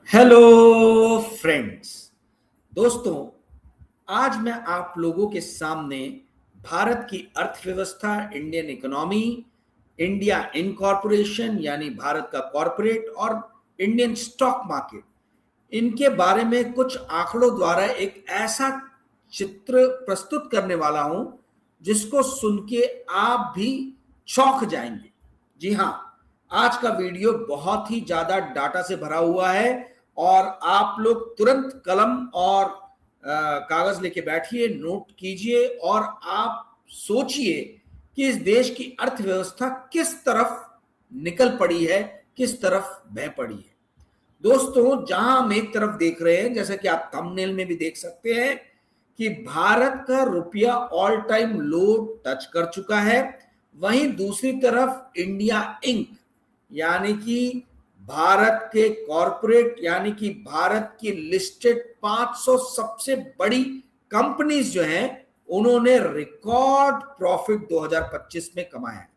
Hello friends. दोस्तों, आज मैं आप लोगों के सामने भारत की अर्थव्यवस्था, इंडियन इकोनॉमी, इंडिया इनकॉर्पोरेशन यानी भारत का कॉरपोरेट और इंडियन स्टॉक मार्केट, इनके बारे में कुछ आंकड़ों द्वारा एक ऐसा चित्र प्रस्तुत करने वाला हूं जिसको सुन के आप भी चौंक जाएंगे। जी हाँ, आज का वीडियो बहुत ही ज्यादा डाटा से भरा हुआ है और आप लोग तुरंत कलम और कागज लेके बैठिए, नोट कीजिए और आप सोचिए कि इस देश की अर्थव्यवस्था किस तरफ निकल पड़ी है, किस तरफ बह पड़ी है। दोस्तों, जहां हम एक तरफ देख रहे हैं, जैसा कि आप थंबनेल में भी देख सकते हैं, कि भारत का रुपया ऑल टाइम लो टच कर चुका है। वहीं दूसरी तरफ इंडिया इंक यानी कि भारत के कॉरपोरेट यानी कि भारत की लिस्टेड 500 सबसे बड़ी कंपनीज जो हैं, उन्होंने रिकॉर्ड प्रॉफिट 2025 में कमाया है।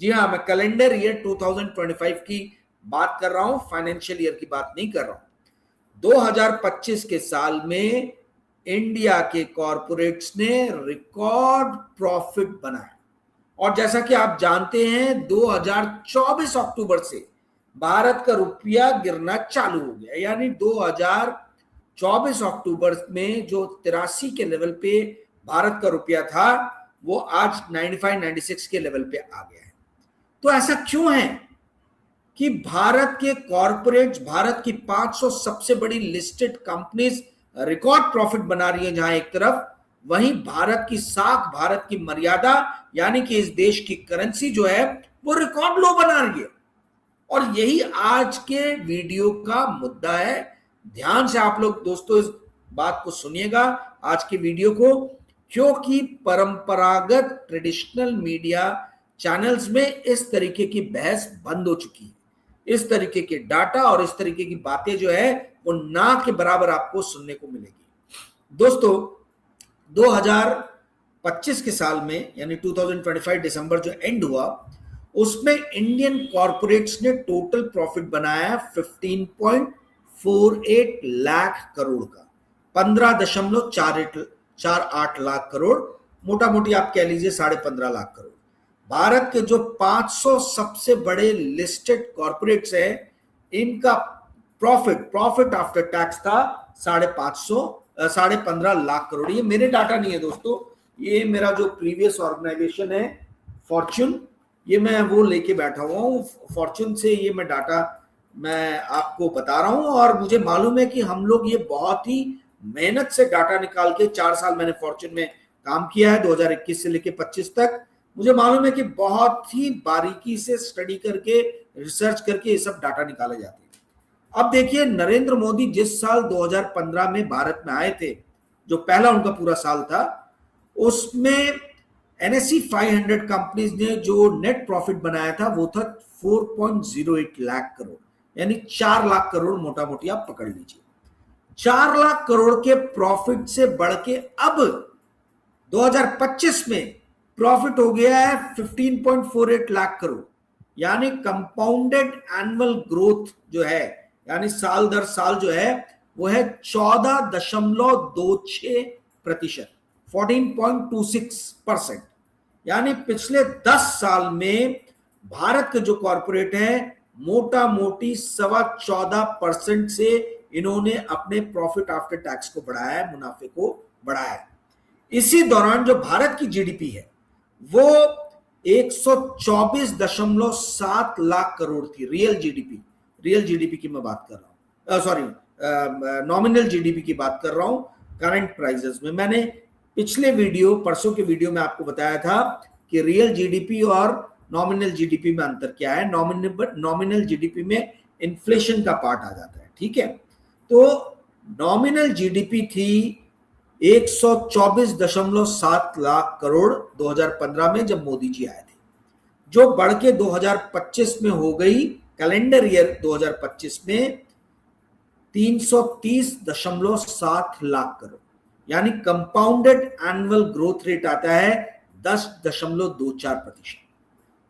जी हाँ, मैं कैलेंडर ईयर 2025 की बात कर रहा हूं, फाइनेंशियल ईयर की बात नहीं कर रहा हूं। 2025 के साल में इंडिया के कॉरपोरेट्स ने रिकॉर्ड प्रॉफिट बनाया और जैसा कि आप जानते हैं 2024 अक्टूबर से भारत का रुपया गिरना चालू हो गया, यानी 2024 अक्टूबर में जो 83 के लेवल पे भारत का रुपया था, वो आज 95-96 के लेवल पे आ गया है। तो ऐसा क्यों है कि भारत के कॉरपोरेट्स, भारत की 500 सबसे बड़ी लिस्टेड कंपनीज रिकॉर्ड प्रॉफिट बना रही है जहां एक तरफ, वहीं भारत की साख, भारत की मर्यादा यानी कि इस देश की करेंसी जो है वो रिकॉर्ड लो बना रही है। और यही आज के वीडियो का मुद्दा है। ध्यान से आप लोग दोस्तों इस बात को सुनिएगा, आज के वीडियो को, क्योंकि परंपरागत ट्रेडिशनल मीडिया चैनल्स में इस तरीके की बहस बंद हो चुकी है। इस तरीके के डाटा और इस तरीके की बातें जो है वो ना के बराबर आपको सुनने को मिलेगी। दोस्तों, 2025 के साल में यानी 2025 दिसंबर जो एंड हुआ, उसमें इंडियन कॉरपोरेट्स ने टोटल प्रॉफिट बनाया 15.48 लाख करोड़ का, 15.48 लाख करोड़, मोटा मोटी आप कह लीजिए 15.5 लाख करोड़। भारत के जो 500 सबसे बड़े लिस्टेड कॉरपोरेट्स हैं, इनका प्रॉफिट आफ्टर टैक्स था 15.5 लाख करोड़। ये मेरे डाटा नहीं है दोस्तों, ये मेरा जो प्रीवियस ऑर्गेनाइजेशन है फॉर्च्यून, ये मैं वो लेके बैठा हुआ हूँ। फॉर्च्यून से ये मैं डाटा मैं आपको बता रहा हूँ और मुझे मालूम है कि हम लोग ये बहुत ही मेहनत से डाटा निकाल के, 4 साल मैंने फॉर्च्यून में काम किया है, 2021 से लेके 25 तक। मुझे मालूम है कि बहुत ही बारीकी से स्टडी करके, रिसर्च करके ये सब डाटा निकाले जाते हैं। अब देखिए, नरेंद्र मोदी जिस साल 2015 में भारत में आए थे, जो पहला उनका पूरा साल था, उसमें NSE 500 कंपनीज ने जो नेट प्रॉफिट बनाया था वो था 4.08 लाख करोड़, यानी 4 लाख करोड़, मोटा मोटी आप पकड़ लीजिए। 4 लाख करोड़ के प्रॉफिट से बढ़ के अब 2025 में प्रॉफिट हो गया है 15.48 लाख करोड़, यानी कंपाउंडेड एनुअल ग्रोथ जो है, यानी साल दर साल जो है वो है 14.26%, 14.26%। यानी पिछले 10 साल में भारत के जो कॉरपोरेट हैं, मोटा मोटी 14.25% से इन्होंने अपने प्रॉफिट आफ्टर टैक्स को बढ़ाया है, मुनाफे को बढ़ाया है। इसी दौरान जो भारत की जीडीपी है वो 124.7 लाख करोड़ थी। रियल जीडीपी की मैं बात कर रहा हूं, सॉरी, नॉमिनल जीडीपी की बात कर रहा हूं करंट प्राइसेस में। मैंने पिछले वीडियो, परसों के वीडियो में आपको बताया था कि रियल जीडीपी और नॉमिनल जीडीपी में अंतर क्या है। नॉमिनल जीडीपी में इन्फ्लेशन का पार्ट आ जाता है, ठीक है। तो नॉमिनल जीडीपी थी 124.7 लाख करोड़ 2015 में जब मोदी जी आए थे, जो बढ़ के 2025 में हो गई, कैलेंडर ईयर 2025 में 330.7 लाख करोड़, यानी कंपाउंडेड एनुअल ग्रोथ रेट आता है 10.24%।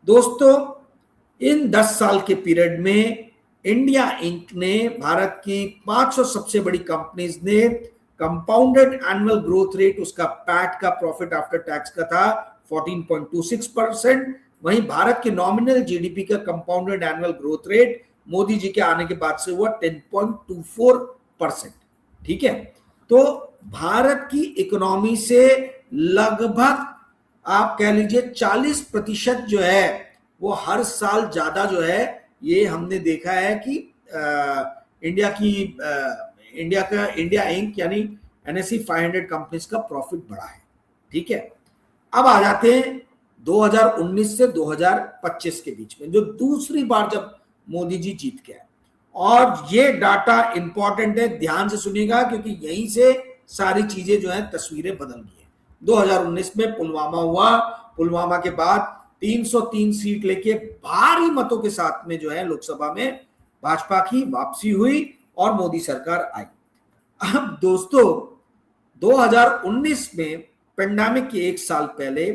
दोस्तों, इन 10 साल के पीरियड में इंडिया इंक ने भारत की 500 सबसे बड़ी कंपनीज ने कंपाउंडेड एनुअल ग्रोथ रेट उसका पैट का प्रॉफिट आफ्टर टैक्स का था 14.26%। वहीं भारत के नॉमिनल जीडीपी का compounded annual growth rate Modi ji के आने के बाद से हुआ 10.24%। ठीक है, तो भारत की इकोनॉमी से लगभग आप कह लीजिए 40% जो है वो हर साल ज्यादा जो है ये हमने देखा है कि इंडिया इंक यानी एनएसई 500 कंपनीज का प्रॉफिट बढ़ा है। ठीक है, अब आ जाते हैं 2019 से 2025 के बीच में, जो दूसरी बार जब मोदी जी जीत गए। और ये डाटा इंपॉर्टेंट है, ध्यान से सुनिएगा, क्योंकि यहीं से सारी चीजें जो है तस्वीरें बदल गई है। 2019 में पुलवामा हुआ, पुलवामा के बाद 303 सीट लेके भारी मतों के साथ में जो है लोकसभा में भाजपा की वापसी हुई और मोदी सरकार आई। अब दोस्तों 2019 में पेंडेमिक के एक साल पहले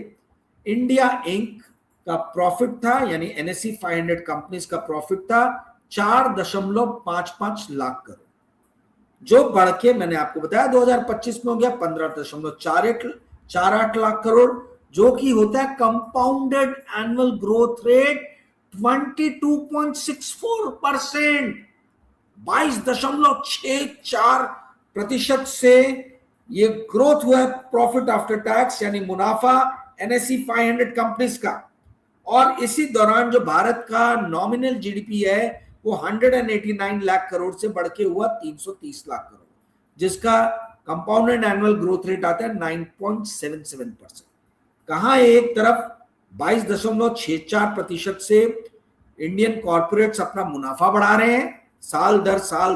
इंडिया इंक का प्रॉफिट था, यानी एनएसई 500 कंपनीज का प्रॉफिट था 4.55 लाख करोड़, जो बढ़ के मैंने आपको बताया 2025 में हो गया 15.48 लाख करोड़, जो कि होता है कंपाउंडेड एनुअल ग्रोथ रेट 22.64%, 22.64% से ये ग्रोथ हुआ है प्रॉफिट आफ्टर टैक्स यानी मुनाफा एनएसई 500 कंपनीज का। और इसी दौरान जो भारत का नॉमिनल जीडीपी है वो 189 लाख करोड़ से बढ़ के हुआ 330 लाख करोड़, जिसका कंपाउंडेड एनुअल ग्रोथ रेट आता है 9.77%। कहां एक तरफ 22.64% से इंडियन कॉर्पोरेट्स अपना मुनाफा बढ़ा रहे हैं साल दर साल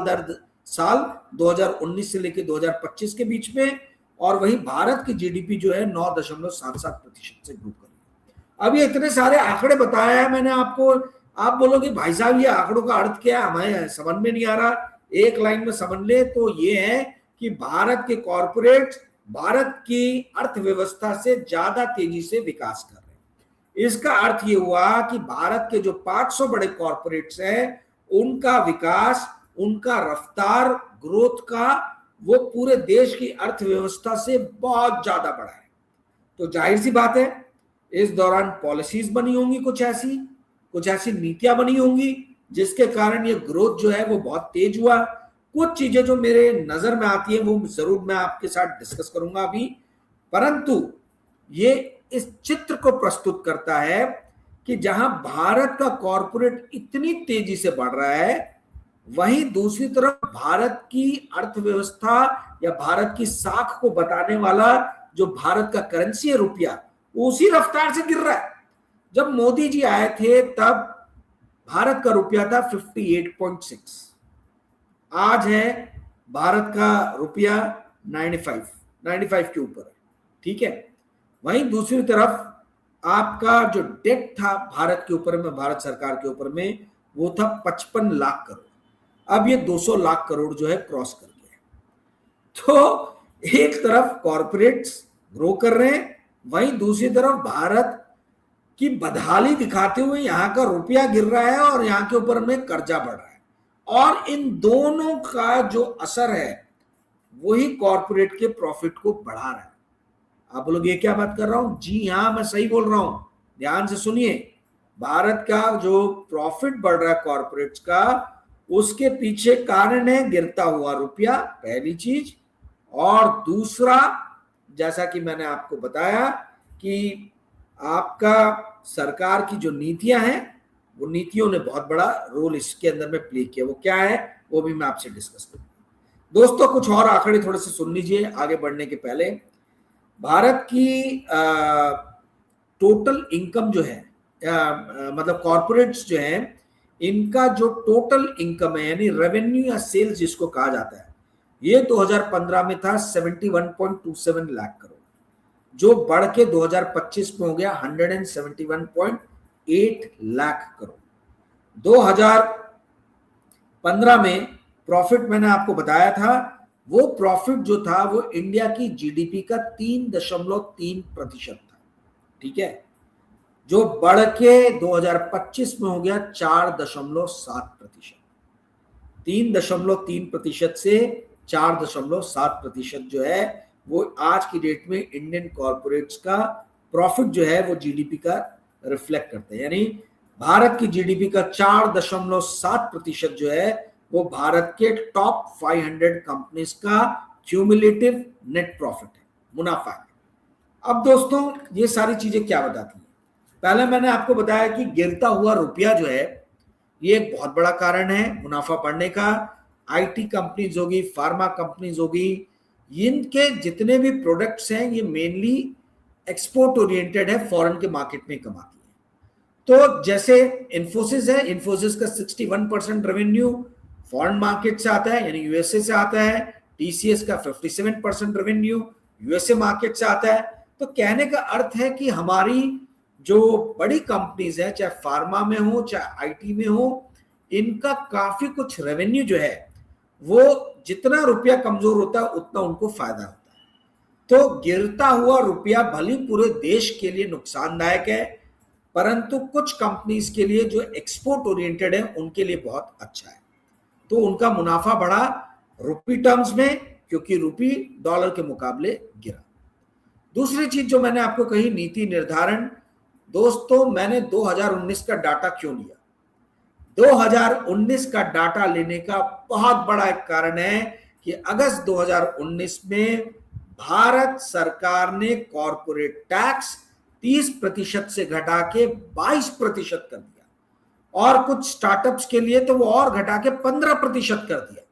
2019 से लेकर 2025 के बीच में, और वही भारत की जीडीपी जो है 9.77% से ग्रो कर रही है। अब ये इतने सारे आंकड़े बताया है मैंने आपको, आप बोलोगे भाई साहब ये आंकड़ों का अर्थ क्या है, हमें समझ में नहीं आ रहा। एक लाइन में समझ ले तो ये है कि भारत के कॉर्पोरेट्स भारत की अर्थव्यवस्था से ज्यादा तेजी से विकास कर रहे हैं। इसका अर्थ ये हुआ कि भारत के जो 500 बड़े कॉर्पोरेट्स हैं उनका विकास, उनका रफ्तार ग्रोथ का वो पूरे देश की अर्थव्यवस्था से बहुत ज्यादा बढ़ा है। तो जाहिर सी बात है इस दौरान पॉलिसीज बनी होंगी, कुछ ऐसी नीतियां बनी होंगी जिसके कारण ये ग्रोथ जो है वो बहुत तेज हुआ। कुछ चीजें जो मेरे नजर में आती है वो जरूर मैं आपके साथ डिस्कस करूंगा अभी, परंतु ये इस चित्र को प्रस्तुत करता है कि जहां भारत का कॉर्पोरेट इतनी तेजी से बढ़ रहा है, वहीं दूसरी तरफ भारत की अर्थव्यवस्था या भारत की साख को बताने वाला जो भारत का करेंसी है रुपया, उसी रफ्तार से गिर रहा है। जब मोदी जी आए थे तब भारत का रुपया था 58.6, आज है भारत का रुपया 95 के ऊपर है। ठीक है, वहीं दूसरी तरफ आपका जो डेट था भारत के ऊपर में, भारत सरकार के ऊपर में, वो था 55 लाख करोड़। अब ये 200 लाख करोड़ जो है क्रॉस कर गया। तो एक तरफ कॉर्पोरेट्स ग्रो कर रहे हैं, वहीं दूसरी तरफ भारत की बदहाली दिखाते हुए यहां का रुपया गिर रहा है और यहां के ऊपर में कर्जा बढ़ रहा है, और इन दोनों का जो असर है वही कॉर्पोरेट के प्रॉफिट को बढ़ा रहा है। आप लोग ये क्या बात कर रहा हूं? जी हां, मैं सही बोल रहा हूं, ध्यान से सुनिए। भारत का जो प्रॉफिट बढ़ रहा है कॉर्पोरेट्स का, उसके पीछे कारण है गिरता हुआ रुपया, पहली चीज। और दूसरा, जैसा कि मैंने आपको बताया कि आपका सरकार की जो नीतियां हैं वो नीतियों ने बहुत बड़ा रोल इसके अंदर में प्ले किया। वो क्या है वो भी मैं आपसे डिस्कस करूंगा। दोस्तों कुछ और आंकड़े थोड़े से सुन लीजिए आगे बढ़ने के पहले। भारत की टोटल इनकम जो है, मतलब कॉर्पोरेट्स जो है, इनका जो टोटल इनकम है यानी रेवेन्यू या सेल्स जिसको कहा जाता है, ये 2015 में था 71.27 लाख करोड़, जो बढ़ के 2025 में हो गया 171.8 लाख करोड़। 2015 में प्रॉफिट मैंने आपको बताया था, वो प्रॉफिट जो था वो इंडिया की जीडीपी का 3.3% था। ठीक है, जो बढ़ के 2025 में हो गया 4.7%। 3.3% से 4.7% जो है वो आज की डेट में इंडियन कॉर्पोरेट्स का प्रॉफिट जो है वो जीडीपी का रिफ्लेक्ट करते हैं। यानी भारत की जीडीपी का 4.7% जो है वो भारत के टॉप 500 कंपनीज का क्यूमुलेटिव नेट प्रॉफिट है, मुनाफा है। अब दोस्तों ये सारी चीजें क्या बताती हैं? पहले मैंने आपको बताया कि गिरता हुआ रुपया जो है ये एक बहुत बड़ा कारण है मुनाफा बढ़ने का। आईटी कंपनीज होगी, फार्मा कंपनीज होगी, इनके जितने भी प्रोडक्ट्स हैं ये मेनली एक्सपोर्ट ओरिएंटेड है, फॉरेन के मार्केट में कमाती है। तो जैसे इन्फोसिस है, इन्फोसिस का 61% रेवेन्यू फॉरेन मार्केट से आता है, यानी यूएसए से आता है। टीसीएस का 57% रेवेन्यू यूएसए मार्केट से आता है। तो कहने का अर्थ है कि हमारी जो बड़ी कंपनीज है, चाहे फार्मा में हो चाहे आईटी में हो, इनका काफी कुछ रेवेन्यू जो है वो जितना रुपया कमजोर होता है उतना उनको फायदा होता है। तो गिरता हुआ रुपया भले पूरे देश के लिए नुकसानदायक है, परंतु कुछ कंपनीज के लिए जो एक्सपोर्ट ओरिएंटेड है उनके लिए बहुत अच्छा है। तो उनका मुनाफा बढ़ा रुपी टर्म्स में, क्योंकि रुपी डॉलर के मुकाबले गिरा। दूसरी चीज जो मैंने आपको कही, नीति निर्धारण। दोस्तों मैंने 2019 का डाटा क्यों लिया? 2019 का डाटा लेने का बहुत बड़ा एक कारण है कि अगस्त 2019 में भारत सरकार ने कॉर्पोरेट टैक्स 30% से घटा के 22% कर दिया, और कुछ स्टार्टअप्स के लिए तो वो और घटा के 15% कर दिया।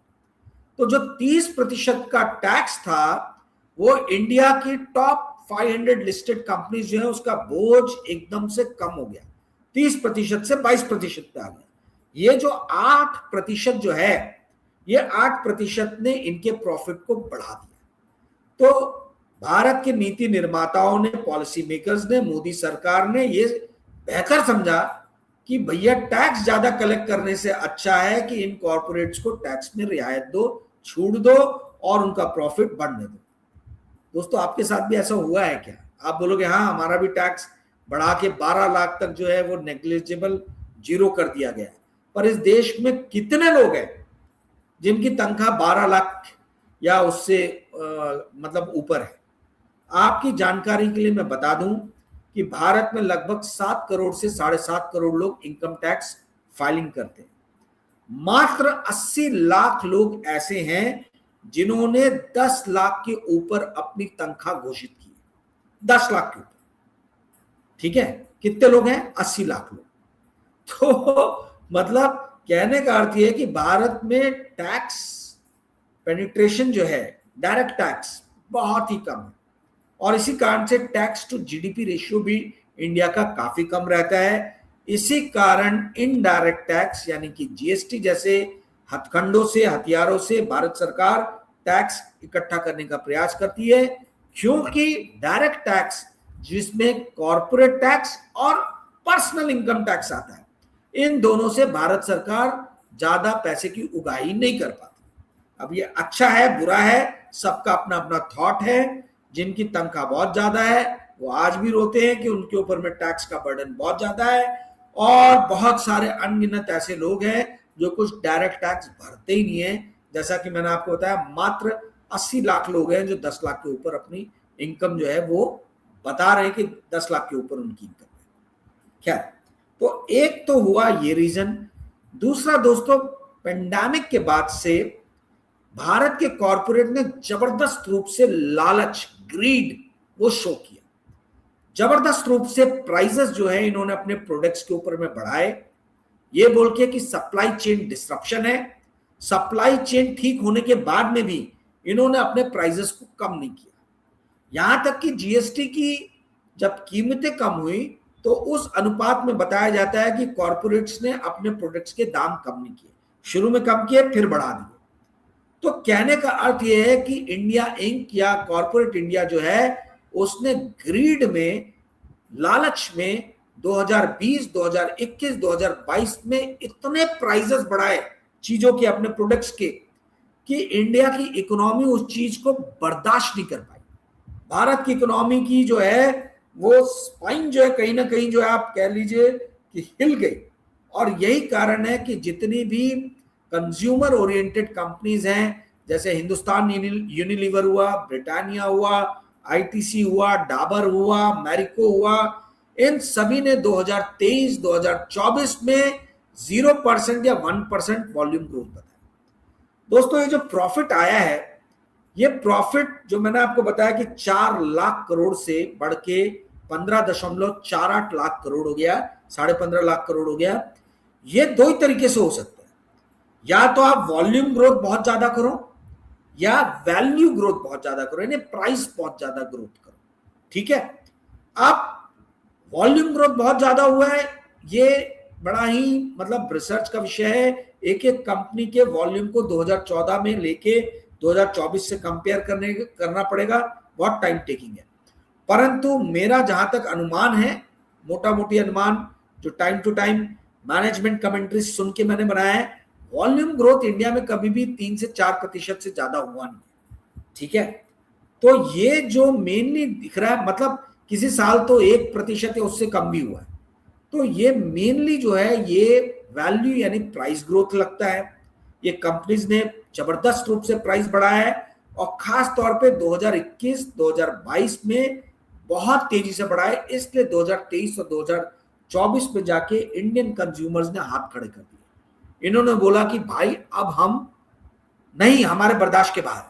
तो जो 30% का टैक्स था वो इंडिया की टॉप 500 लिस्टेड कंपनीज जो है उसका बोझ एकदम से कम हो गया, 30% से 22% पे आ गया। ये जो 8% जो है, ये 8% ने इनके प्रॉफिट को बढ़ा दिया। तो भारत के नीति निर्माताओं ने, पॉलिसी मेकर्स ने, मोदी सरकार ने ये बेहतर समझा कि भैया टैक्स ज्यादा कलेक्ट करने से अच्छा है कि इन कॉर्पोरेट्स को टैक्स में रियायत दो, छूट दो और उनका प्रॉफिट बढ़ने दो। दोस्तों आपके साथ भी ऐसा हुआ है क्या? आप बोलोगे हाँ, हमारा भी टैक्स बढ़ा के 12 लाख तक जो है वो नेग्लिजिबल, जीरो कर दिया गया। पर इस देश में कितने लोग हैं जिनकी तनख्वाह 12 लाख या उससे मतलब ऊपर है? आपकी जानकारी के लिए मैं बता दूं कि भारत में लगभग 7 करोड़ से 7.5 करोड़ लोग इनकम टैक्स फाइलिंग करते हैं। मात्र 80 लाख लोग ऐसे हैं जिन्होंने 10 लाख के ऊपर अपनी तनख्वाह घोषित की, 10 लाख के ऊपर। ठीक है, कितने लोग हैं? 80 लाख लोग। तो मतलब कहने का अर्थ यह है कि भारत में टैक्स पेनिट्रेशन जो है, डायरेक्ट टैक्स बहुत ही कम है, और इसी कारण से टैक्स टू जीडीपी रेशियो भी इंडिया का काफी कम रहता है। इसी कारण इनडायरेक्ट टैक्स यानी कि जीएसटी जैसे हथकंडों से, हथियारों से भारत सरकार टैक्स इकट्ठा करने का प्रयास करती है, क्योंकि डायरेक्ट टैक्स जिसमें कॉर्पोरेट टैक्स और पर्सनल इनकम टैक्स आता है, इन दोनों से भारत सरकार ज्यादा पैसे की उगाही नहीं कर पाती। अब ये अच्छा है बुरा है, सबका अपना अपना थॉट है। जिनकी तनख्वाह बहुत ज्यादा है वो आज भी रोते हैं कि उनके ऊपर में टैक्स का बर्डन बहुत ज्यादा है, और बहुत सारे अनगिनत ऐसे लोग हैं जो कुछ डायरेक्ट टैक्स भरते ही नहीं है। जैसा कि मैंने आपको बताया, मात्र 80 लाख लोग हैं जो 10 लाख के ऊपर अपनी इनकम जो है वो बता रहे हैं कि 10 लाख के ऊपर उनकी इनकम है। खैर, तो एक तो हुआ ये रीजन। दूसरा दोस्तों, पेंडेमिक के बाद से भारत के कॉर्पोरेट ने जबरदस्त रूप से लालच, ग्रीड वो शो किया। जबरदस्त रूप से प्राइसेस जो है इन्होंने अपने प्रोडक्ट्स के ऊपर में बढ़ाए, ये बोल के कि सप्लाई चेन डिस्ट्रप्शन है। सप्लाई चेन ठीक होने के बाद में भी इन्होंने अपने प्राइसेस को कम नहीं किया। यहां तक कि जीएसटी की जब कीमतें कम हुई तो उस अनुपात में बताया जाता है कि कॉर्पोरेट्स ने अपने प्रोडक्ट्स के दाम कम नहीं किए, शुरू में कम किए फिर बढ़ा दिए। तो कहने का अर्थ यह है कि इंडिया इंक या कॉर्पोरेट इंडिया जो है उसने ग्रीड में, लालच में 2020, 2021, 2022 में इतने प्राइसेस बढ़ाए चीजों के, अपने प्रोडक्ट्स के, कि इंडिया की इकोनॉमी उस चीज को बर्दाश्त नहीं कर पाई। भारत की इकोनॉमी की जो है वो स्पाइन जो है कहीं ना कहीं जो है आप कह लीजिए कि हिल गई। और यही कारण है कि जितनी भी कंज्यूमर ओरिएंटेड कंपनीज हैं, जैसे हिंदुस्तान यूनिलीवर हुआ, ब्रिटानिया हुआ, आईटीसी हुआ, डाबर हुआ, मैरिको हुआ, इन सभी ने 2023-2024 में 0% या 1% वॉल्यूम ग्रोथ बताया। दोस्तों, ये जो प्रॉफिट आया है, ये प्रॉफिट जो मैंने आपको बताया कि 4 लाख करोड़ से बढ़ के 15.48 लाख करोड़ हो गया, 15.5 लाख करोड़ हो गया। ये दो ही तरीके से हो सकता है, या तो आप वॉल्यूम ग्रोथ बहुत ज्यादा करो या वैल्यू ग्रोथ बहुत ज्यादा करो, यानी प्राइस बहुत ज्यादा ग्रोथ करो। ठीक है, आप वॉल्यूम ग्रोथ बहुत ज्यादा हुआ है, ये बड़ा ही मतलब रिसर्च का विषय है। एक एक कंपनी के वॉल्यूम को 2014 में लेके 2024 से कंपेयर करना पड़ेगा, बहुत टाइम टेकिंग है। परंतु मेरा जहां तक अनुमान है, मोटा मोटी अनुमान जो time to time management commentary सुन के मैंने बनाया है, वॉल्यूम ग्रोथ इंडिया में कभी भी 3 से 4% से ज्यादा हुआ नहीं। ठीक है, तो ये जो मेनली दिख रहा है, मतलब किसी साल तो 1% या उससे कम भी हुआ है, तो ये मेनली जो है ये वैल्यू यानी प्राइस ग्रोथ लगता है। ये कंपनीज ने जबरदस्त रूप से प्राइस बढ़ाया है, और खास तौर पे 2021-2022 में बहुत तेजी से बढ़ा है, इसलिए 2023 और 2024 में जाके इंडियन कंज्यूमर्स ने हाथ खड़े कर दिए। इन्होंने बोला कि भाई अब हम नहीं, हमारे बर्दाश्त के बाहर।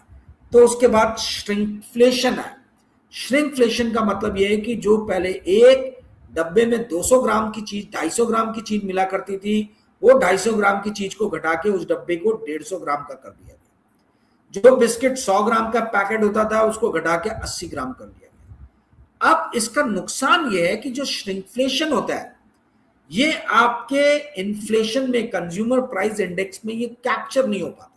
तो उसके बाद श्रिंकफ्लेशन है। श्रिंकफ्लेशन का मतलब यह है कि जो पहले एक डब्बे में 200 ग्राम की चीज, 250 ग्राम की चीज मिला करती थी, वो 250 ग्राम की चीज को घटा के उस डब्बे को 150 ग्राम का कर दिया गया। जो बिस्किट 100 ग्राम का पैकेट होता था, उसको घटा के 80 ग्राम कर दिया गया। अब इसका नुकसान यह है कि जो श्रिंकफ्लेशन होता है, ये आपके इन्फ्लेशन में, कंज्यूमर प्राइस इंडेक्स में ये कैप्चर नहीं हो पाता,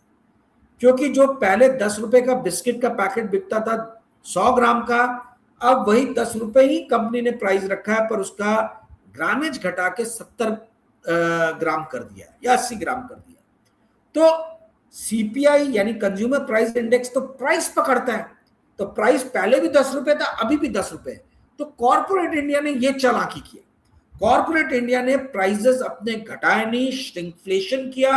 क्योंकि जो पहले 10 रुपए का बिस्किट का पैकेट बिकता था 100 ग्राम का, अब वही 10 रुपए ही कंपनी ने प्राइस रखा है, पर उसका ग्रामेज घटा के 70 ग्राम कर दिया या 80 ग्राम कर दिया। तो सीपीआई यानी कंज्यूमर प्राइस इंडेक्स तो प्राइस पकड़ता है, तो प्राइस पहले भी 10 रुपए था, अभी भी 10 रुपए। तो कॉर्पोरेट इंडिया ने यह चालाकी की। कॉर्पोरेट इंडिया ने प्राइसेस अपने घटाए नहीं, श्रिंकफ्लेशन किया,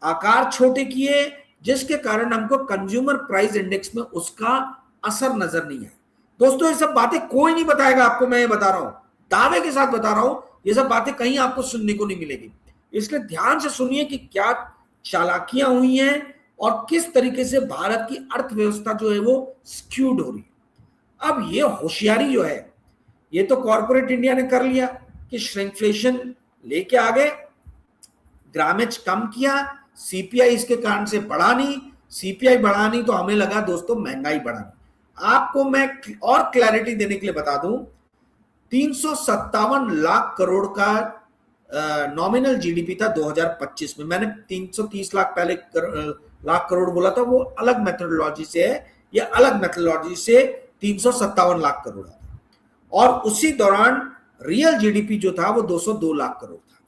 आकार छोटे किए, जिसके कारण हमको कंज्यूमर प्राइस इंडेक्स में उसका असर नजर नहीं आया। दोस्तों, ये सब बातें कोई नहीं बताएगा आपको, मैं ये बता रहा हूं, दावे के साथ बता रहा हूं, ये सब बातें कहीं आपको सुनने को नहीं मिलेगी। इसलिए ध्यान से सुनिए कि क्या चालाकियां हुई हैं और किस तरीके से भारत की अर्थव्यवस्था जो है वो स्क्यूड हो रही है। अब ये होशियारी जो है, ये तो कॉर्पोरेट इंडिया ने कर लिया कि श्रिंकफ्लेशन लेके आ गए, ग्रामेज कम किया, सीपीआई इसके कारण से बढ़ा नहीं। सीपीआई बढ़ा नहीं तो हमें लगा दोस्तों महंगाई बढ़ा। आपको मैं और क्लैरिटी देने के लिए बता दूं, 357 लाख करोड़ का नॉमिनल जीडीपी था 2025 में। मैंने 330 लाख पहले लाख करोड़ बोला था, वो अलग मेथोडोलॉजी से है, ये अलग मेथोडोलॉजी से 357 लाख करोड़ था। और उसी दौरान रियल जीडीपी जो था वो 202 लाख करोड़ था।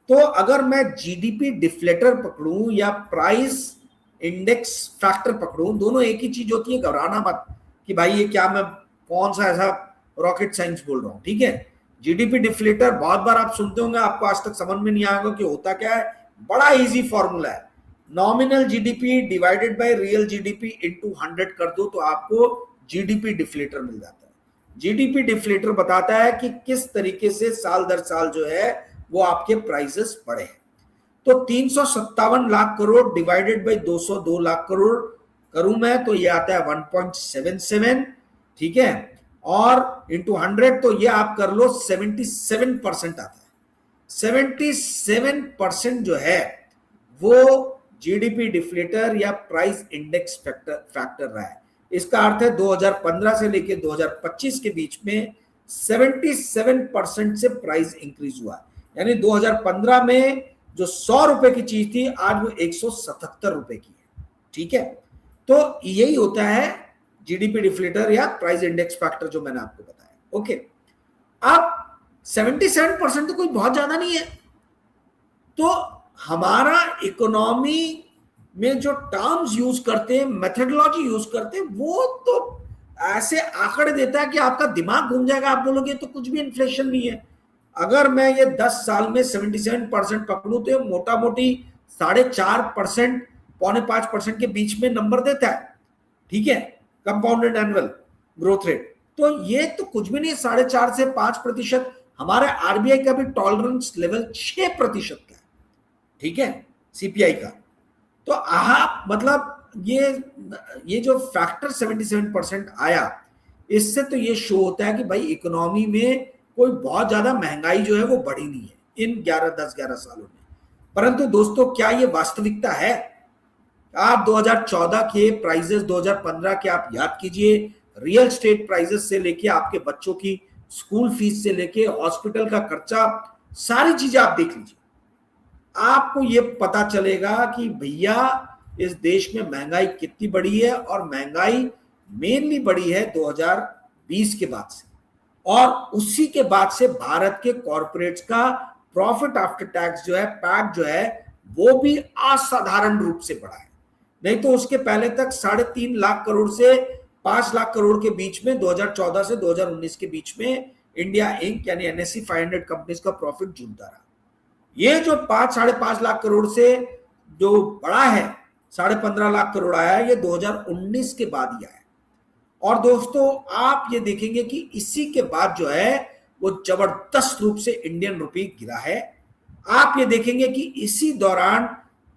तो अगर मैं जीडीपी डिफ्लेटर पकड़ूं या प्राइस इंडेक्स फैक्टर पकड़ूं, दोनों एक ही चीज होती है, घबराना मत कि भाई ये क्या, मैं कौन सा ऐसा रॉकेट साइंस बोल रहा हूं। ठीक है, जीडीपी डिफ्लेटर बहुत बार आप सुनते होंगे, आपको आज तक समझ में नहीं आएगा कि होता क्या है। बड़ा इजी फॉर्मूला है, nominal GDP divided by real GDP into 100 कर दो तो आपको जीडीपी डिफ्लेटर मिल जाता है। जीडीपी डिफ्लेटर बताता है कि किस तरीके से साल दर साल जो है वो आपके प्राइसेस बढ़े हैं। तो 357 लाख करोड़ डिवाइडेड बाय 202 लाख करोड़ करूं मैं तो ये आता है 1.77। ठीक है, और इंटू 100 तो ये आप कर लो 77% आता है। 77% जो है वो जीडीपी डिफ्लेटर या प्राइस इंडेक्स फैक्टर रहा है। इसका अर्थ है 2015 से लेकर 2025 के बीच में 77% से प्राइस इंक्रीज हुआ, यानी 2015 में जो 100 रुपए की चीज थी आज वो 177 रुपए की है। ठीक है, तो यही होता है जीडीपी डिफ्लेटर या प्राइस इंडेक्स फैक्टर जो मैंने आपको बताया। ओके, अब 77% तो कोई बहुत ज्यादा नहीं है। तो हमारा इकोनॉमी में जो टर्म्स यूज करते हैं, मेथोडोलॉजी यूज करते हैं, वो तो ऐसे आंकड़े देता है कि आपका दिमाग घूम जाएगा। आप बोलोगे तो कुछ भी इन्फ्लेशन नहीं है। अगर मैं ये 10 साल में 77% पकड़ूं तो मोटा मोटी 4.5%, 4.5% के बीच में नंबर देता है, ठीक है, कंपाउंडेड एनुअल ग्रोथ रेट। तो ये तो कुछ भी नहीं, 4.5 से 5%। हमारे आरबीआई का भी टॉलरेंस लेवल 6% का है, ठीक है, सीपीआई का। तो आप मतलब ये जो फैक्टर 77% आया, इससे तो ये शो होता है कि भाई इकोनॉमी में कोई बहुत ज्यादा महंगाई जो है वो बढ़ी नहीं है इन 10-11 सालों में। परंतु दोस्तों, क्या ये वास्तविकता है? आप 2014 के प्राइजेस, 2015 के आप याद कीजिए, रियल स्टेट प्राइजेस से लेके आपके बच्चों की स्कूल फीस से लेके हॉस्पिटल का खर्चा, सारी चीजें आप देख लीजिए, आपको ये पता चलेगा कि भैया इस देश में महंगाई कितनी बढ़ी है। और महंगाई मेनली बढ़ी है 2020 के बाद से, और उसी के बाद से भारत के कॉर्पोरेट्स का प्रॉफिट आफ्टर टैक्स जो है, पैट जो है, वो भी असाधारण रूप से बढ़ा है। नहीं तो उसके पहले तक 3.5 लाख करोड़ से 5 लाख करोड़ के बीच में 2014 से 2019 के बीच में इंडिया इंक यानी एनएसई 500 कंपनीज का प्रॉफिट झूमता रहा। ये जो 5-5.5 लाख करोड़ से जो बड़ा है, 15.5 लाख करोड़ आया है, ये 2019 के बाद ही आया है। और दोस्तों, आप ये देखेंगे कि इसी के बाद जो है वो जबरदस्त रूप से इंडियन रुपी गिरा है। आप ये देखेंगे कि इसी दौरान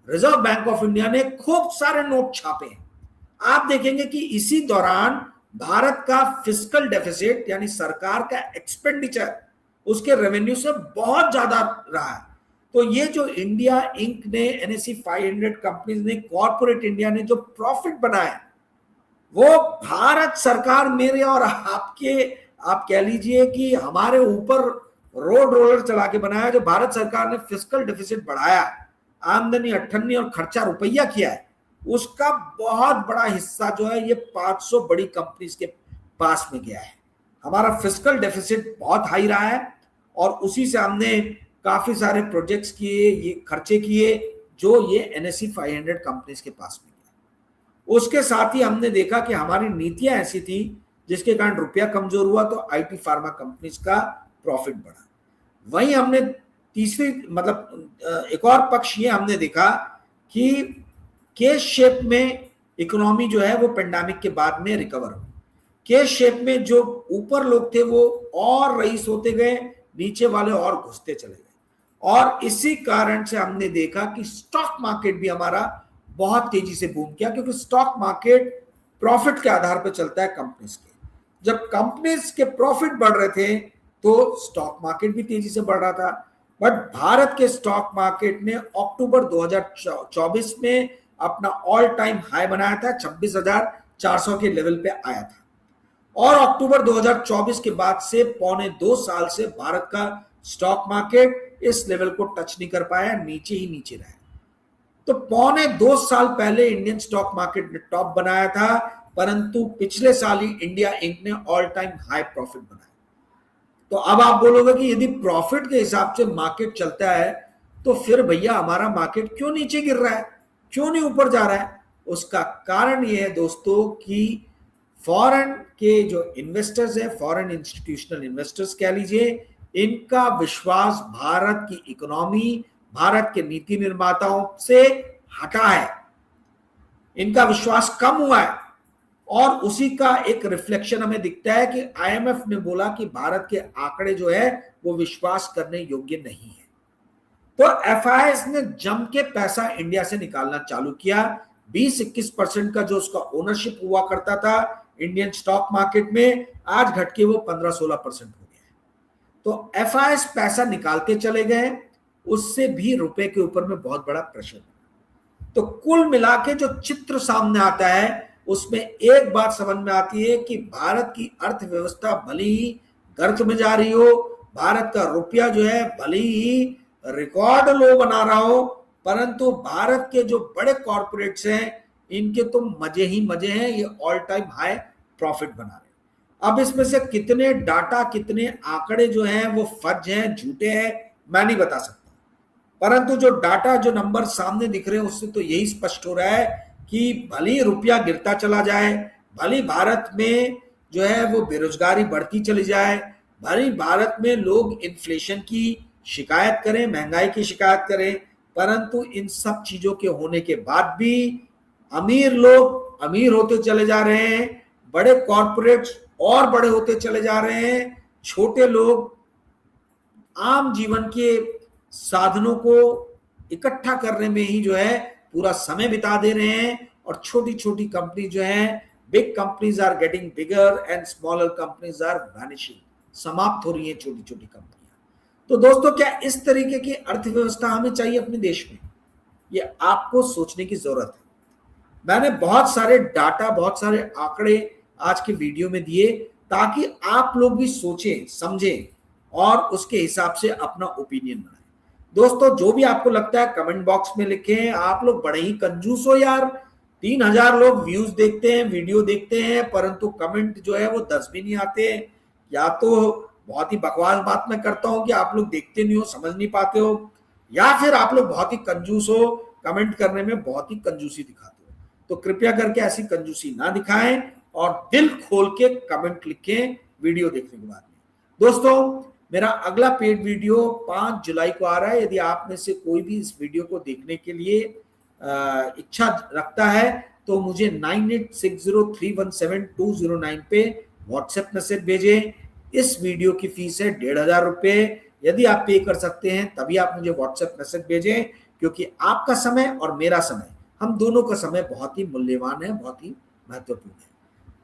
रिजर्व बैंक ऑफ इंडिया ने खूब सारे नोट छापे हैं। आप देखेंगे कि इसी दौरान भारत का फिस्कल डेफिसिट यानी सरकार का एक्सपेंडिचर उसके रेवेन्यू से बहुत ज्यादा रहा है। तो ये जो इंडिया इंक ने, एनएसई 500 कंपनीज ने, कॉर्पोरेट इंडिया ने जो प्रॉफिट बनाया, वो भारत सरकार मेरे और आपके, आप कह लीजिए कि हमारे ऊपर रोड रोलर चला के बनाया। जो भारत सरकार ने फिस्कल डेफिसिट बढ़ाया, आमदनी अट्ठन्नी और खर्चा रुपया किया है, उसका बहुत बड़ा हिस्सा जो है ये 500 बड़ी कंपनीज के पास में गया है। हमारा फिस्कल डेफिसिट बहुत हाई रहा है और उसी से हमने काफी सारे प्रोजेक्ट्स किए, ये खर्चे किए जो ये एनएसई 500 कंपनीज के पास में गया। उसके साथ ही हमने देखा कि हमारी नीतियां ऐसी थी जिसके कारण रुपया कमजोर हुआ, तो आईटी फार्मा कंपनीज का प्रॉफिट बढ़ा। वहीं हमने तीसरी मतलब एक और पक्ष ये हमने देखा कि के शेप में इकोनॉमी जो है वो पेंडेमिक के बाद में रिकवर हुई। के शेप में जो ऊपर लोग थे वो और रईस होते गए, नीचे वाले और घुसते चले गए। और इसी कारण से हमने देखा कि स्टॉक मार्केट भी हमारा बहुत तेजी से बूम किया, क्योंकि स्टॉक मार्केट प्रॉफिट के आधार पर चलता है कंपनीज के। जब कंपनीज के प्रॉफिट बढ़ रहे थे तो स्टॉक मार्केट भी तेजी से बढ़ रहा था। बट भारत के स्टॉक मार्केट ने अक्टूबर 2024 में अपना ऑल टाइम हाई बनाया था, 26,400 के लेवल पे आया था। और अक्टूबर 2024 के बाद से 1.25 साल से भारत का स्टॉक मार्केट इस लेवल को टच नहीं कर पाया, नीचे ही नीचे रहा। तो 1.25 साल पहले इंडियन स्टॉक मार्केट ने टॉप बनाया था, परंतु पिछले साल ही इंडिया इंक ने ऑल टाइम हाई प्रॉफिट बनाया। तो अब आप बोलोगे कि यदि प्रॉफिट के हिसाब से मार्केट चलता है तो फिर भैया हमारा मार्केट क्यों नीचे गिर रहा है, क्यों नहीं ऊपर जा रहा है? उसका कारण यह है दोस्तों कि फॉरेन के जो इन्वेस्टर्स है, फॉरेन इंस्टीट्यूशनल इन्वेस्टर्स कह लीजिए, इनका विश्वास भारत की इकोनॉमी, भारत के नीति निर्माताओं से हटा है, इनका विश्वास कम हुआ है। और उसी का एक रिफ्लेक्शन हमें दिखता है कि आईएमएफ ने बोला कि भारत के आंकड़े जो है वो विश्वास करने योग्य नहीं है। तो एफआईआई ने जम के पैसा इंडिया से निकालना चालू किया। 20-21% का जो उसका ओनरशिप हुआ करता था इंडियन स्टॉक मार्केट में, आज घट के वो 15-16% हो गया है। तो एफआईआई पैसा निकालते चले गए, उससे भी रुपए के ऊपर में बहुत बड़ा प्रेशर। तो कुल मिला के जो चित्र सामने आता है उसमें एक बात समझ में आती है कि भारत की अर्थव्यवस्था भले ही गर्त में जा रही हो, भारत का रुपया जो है भले ही रिकॉर्ड लो बना रहा हो, परंतु भारत के जो बड़े कॉर्पोरेट्स हैं इनके तो मजे ही मजे हैं, ये ऑल टाइम हाई प्रॉफिट बना रहे। अब इसमें से कितने डाटा, कितने आंकड़े जो हैं वो फर्ज हैं, झूठे हैं, मैं नहीं बता सकता, परंतु जो डाटा, जो नंबर सामने दिख रहे हैं उससे तो यही स्पष्ट हो रहा है कि भले रुपया गिरता चला जाए, भले भारत में जो है वो बेरोजगारी बढ़ती चली जाए, भले भारत में लोग इन्फ्लेशन की शिकायत करें, महंगाई की शिकायत करें, परंतु इन सब चीजों के होने के बाद भी अमीर लोग अमीर होते चले जा रहे हैं, बड़े कॉर्पोरेट्स और बड़े होते चले जा रहे हैं, छोटे लोग आम जीवन के साधनों को इकट्ठा करने में ही जो है पूरा समय बिता दे रहे हैं, और छोटी छोटी कंपनी जो है, big companies are getting bigger and smaller companies are vanishing, समाप्त हो रही है छोटी छोटी कंपनियां। तो दोस्तों, क्या इस तरीके की अर्थव्यवस्था हमें चाहिए अपने देश में? ये आपको सोचने की जरूरत है। मैंने बहुत सारे डाटा, बहुत सारे आंकड़े आज के वीडियो में दिए ताकि आप लोग भी सोचें, समझें और उसके हिसाब से अपना ओपिनियन बनाएं। दोस्तों, जो भी आपको लगता है कमेंट बॉक्स में लिखें। आप लोग बड़े ही कंजूस हो यार, 3000 लोग व्यूज देखते हैं, वीडियो देखते हैं, परंतु कमेंट जो है वो 10 भी नहीं आते। या तो बहुत ही बकवास बात मैं करता हूं कि आप लोग देखते नहीं हो, समझ नहीं पाते हो, या फिर आप लोग बहुत ही कंजूस हो, कमेंट करने में बहुत ही कंजूसी दिखाते हो। तो कृपया करके ऐसी कंजूसी ना दिखाएं और दिल खोल के कमेंट लिखें वीडियो देखने के बाद में। दोस्तों, मेरा अगला पेड वीडियो 5 जुलाई को आ रहा है। यदि आप में से कोई भी इस वीडियो को देखने के लिए इच्छा रखता है तो मुझे 9860317209 पे व्हाट्सएप मैसेज भेजें। इस वीडियो की फीस है 1500 रुपए। यदि आप पे कर सकते हैं तभी आप मुझे व्हाट्सएप मैसेज भेजें, क्योंकि आपका समय और मेरा समय, हम दोनों का समय बहुत ही मूल्यवान है, बहुत ही महत्वपूर्ण है।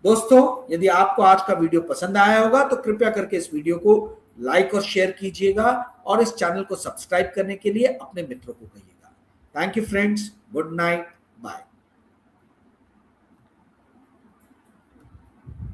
दोस्तों, यदि आपको आज का वीडियो पसंद आया होगा तो कृपया करके इस वीडियो को लाइक और शेयर कीजिएगा, और इस चैनल को सब्सक्राइब करने के लिए अपने मित्रों को कहिएगा। Thank you friends, good night.